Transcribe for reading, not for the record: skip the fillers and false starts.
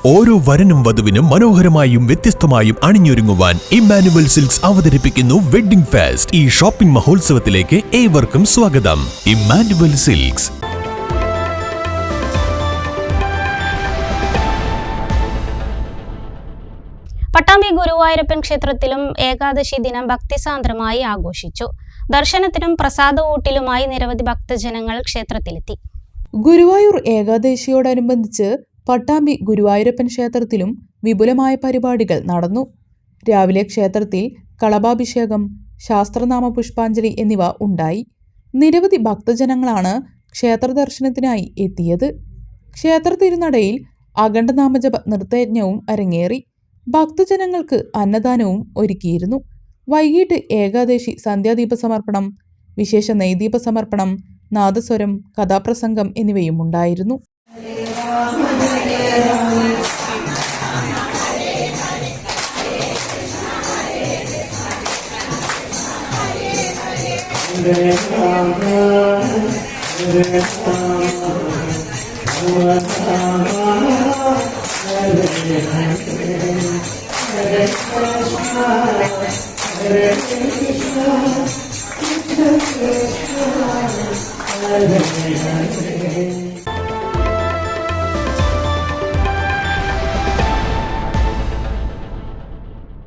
ഓരോ വരനും വധുവിനും മനോഹരമായും വ്യത്യസ്തമായും അണിഞ്ഞൊരുങ്ങുവാൻ Emmanuel silks അവതരിപ്പിക്കുന്നു വെഡ്ഡിംഗ് ഫെസ്റ്റ്. ഈ ഷോപ്പിംഗ് മഹോത്സവത്തിലേക്ക് ഏവർക്കും സ്വാഗതം. Emmanuel silks. പട്ടാമ്പി ഗുരുവായൂരപ്പൻ ക്ഷേത്രത്തിലും ഏകാദശി ദിനം ഭക്തിസാന്ദ്രമായി ആഘോഷിച്ചു. ദർശനത്തിനും പ്രസാദഊട്ടിലുമായി നിരവധി ഭക്തജനങ്ങൾ ക്ഷേത്രത്തിലെത്തി. ഗുരുവായൂർ ഏകാദശിയോടനുബന്ധിച്ച് പട്ടാമ്പി ഗുരുവായൂരപ്പൻ ക്ഷേത്രത്തിലും വിപുലമായ പരിപാടികൾ നടന്നു. രാവിലെ ക്ഷേത്രത്തിൽ കളഭാഭിഷേകം, ശാസ്ത്രനാമ പുഷ്പാഞ്ജലി എന്നിവ ഉണ്ടായി. നിരവധി ഭക്തജനങ്ങളാണ് ക്ഷേത്ര ദർശനത്തിനായി എത്തിയത്. ക്ഷേത്ര തിരുനടയിൽ അഖണ്ഡനാമജപ നൃത്തയജ്ഞവും അരങ്ങേറി. ഭക്തജനങ്ങൾക്ക് അന്നദാനവും ഒരുക്കിയിരുന്നു. വൈകിട്ട് ഏകാദശി സന്ധ്യാദീപ സമർപ്പണം, വിശേഷ നെയ്ദീപ സമർപ്പണം, നാദസ്വരം, കഥാപ്രസംഗം എന്നിവയും ഉണ്ടായിരുന്നു.